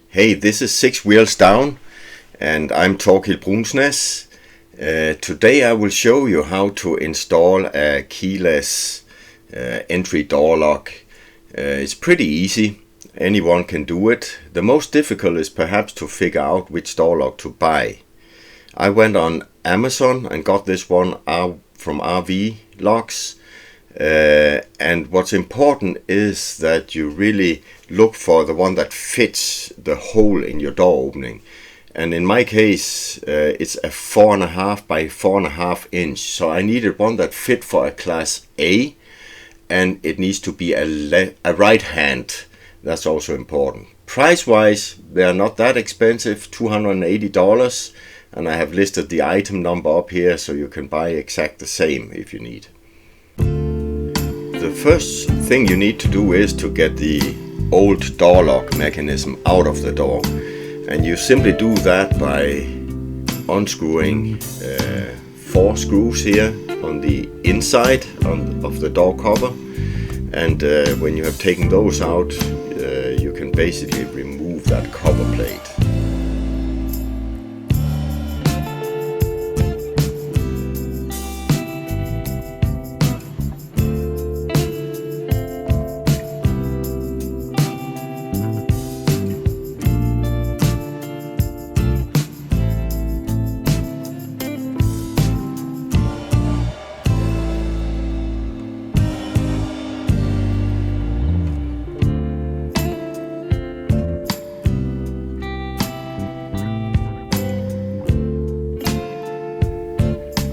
Hey, this is Six Wheels Down, and I'm Thorkild Brunsnaes. Today I will show you how to install a keyless entry door lock. It's pretty easy, anyone can do it. The most difficult is perhaps to figure out which door lock to buy. I went on Amazon and got this one from RV Locks. And what's important is that you really look for the one that fits the hole in your door opening. And in my case, it's a 4.5 by 4.5 inch. So I needed one that fit for a class A, and it needs to be a right hand. That's also important. Price wise, they are not that expensive, $280. And I have listed the item number up here so you can buy exact the same if you need. The first thing you need to do is to get the old door lock mechanism out of the door, and you simply do that by unscrewing 4 screws here on the inside of the door cover, and when you have taken those out, you can basically remove that cover plate.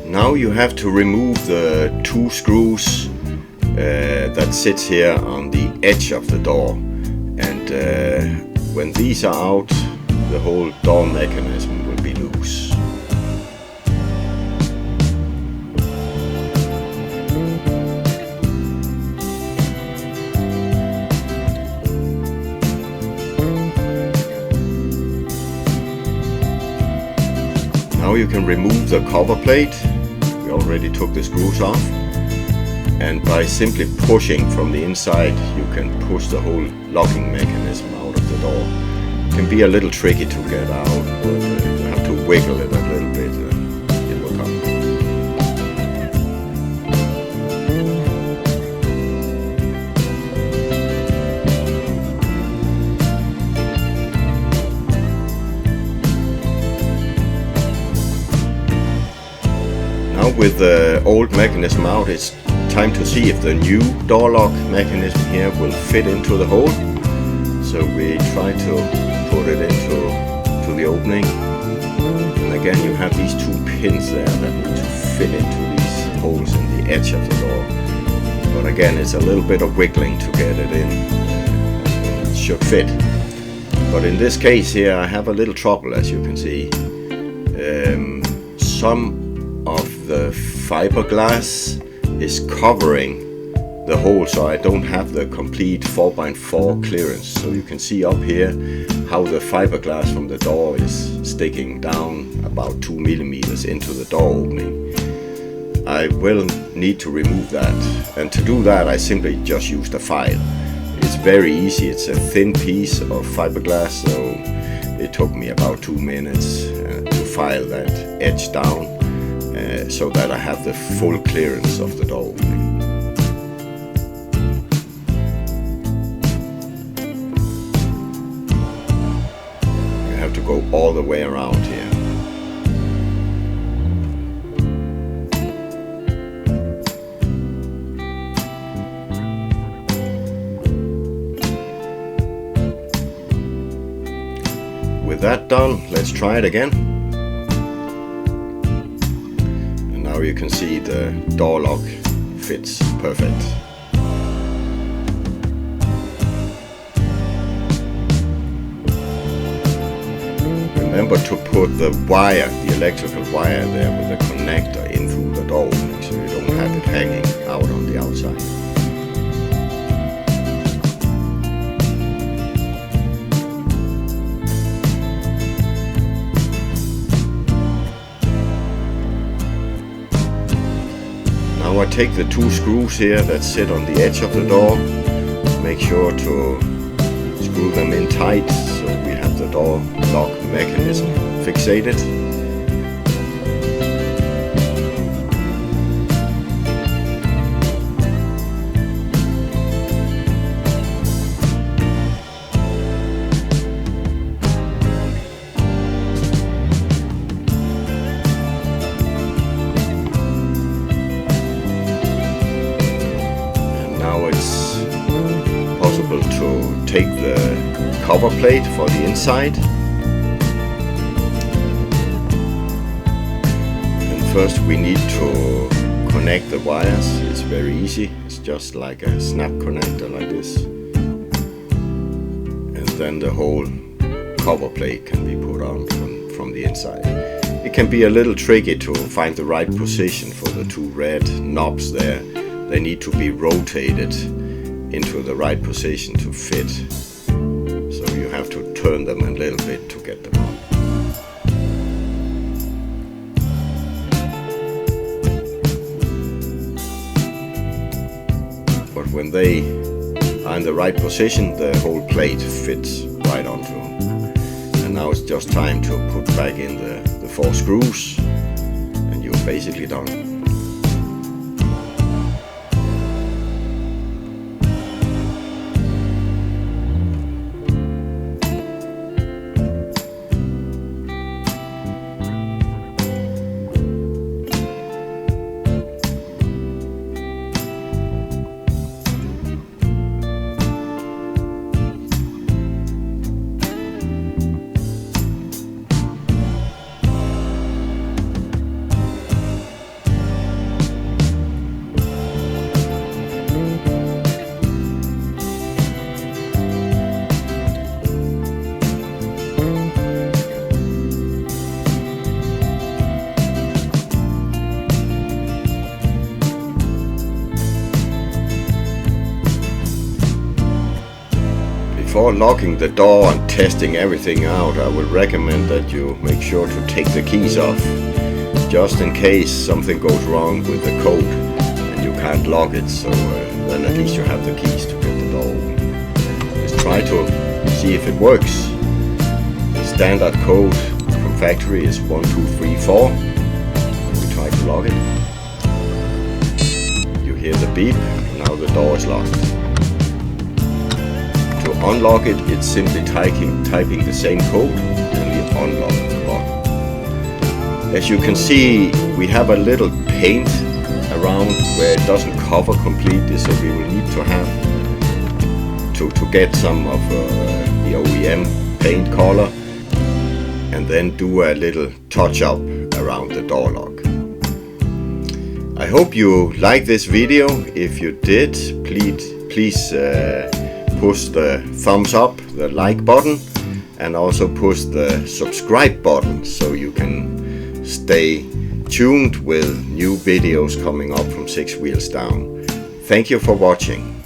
Now you have to remove the 2 screws that sits here on the edge of the door, and when these are out, the whole door mechanism will be loose. Now you can remove the cover plate. We already took the screws off, and by simply pushing from the inside you can push the whole locking mechanism out of the door. It can be a little tricky to get out, but you have to wiggle it a little bit and it will come. With the old mechanism out, it's time to see if the new door lock mechanism here will fit into the hole. So we try to put it into the opening, and again you have these 2 pins there that need to fit into these holes in the edge of the door. But again, it's a little bit of wiggling to get it in. It should fit, but in this case here I have a little trouble, as you can see. Some of the fiberglass is covering the hole, so I don't have the complete 4x4 clearance. So you can see up here how the fiberglass from the door is sticking down about 2 millimeters into the door opening. I will need to remove that, and to do that I simply just used a file. It's very easy. It's a thin piece of fiberglass, so it took me about 2 minutes to file that edge down, so that I have the full clearance of the door opening. You have to go all the way around here. With that done, let's try it again. Now you can see the door lock fits perfect. Remember to put the wire, the electrical wire there with the connector in through the door opening, so you don't have it hanging out on the outside. Now I take the 2 screws here that sit on the edge of the door, make sure to screw them in tight so we have the door lock mechanism fixated. Now it's possible to take the cover plate for the inside, and first we need to connect the wires. It's very easy, it's just like a snap connector like this, and then the whole cover plate can be put on from the inside. It can be a little tricky to find the right position for the two red knobs there. They need to be rotated into the right position to fit. So you have to turn them a little bit to get them on. But when they are in the right position, the whole plate fits right onto them. And now it's just time to put back in the 4 screws, and you're basically done. Before locking the door and testing everything out, I would recommend that you make sure to take the keys off, just in case something goes wrong with the code and you can't lock it, so then at least you have the keys to get the door open. Just try to see if it works. The standard code from factory is 1, 2, 3, 4. We try to lock it. You hear the beep, now the door is locked. To unlock it, it's simply typing the same code and we unlock the lock. As you can see, we have a little paint around where it doesn't cover completely, so we will need to have to get some of the OEM paint color and then do a little touch up around the door lock. I hope you liked this video. If you did, please push the thumbs up, the like button, and also push the subscribe button so you can stay tuned with new videos coming up from 6 Wheels Down. Thank you for watching.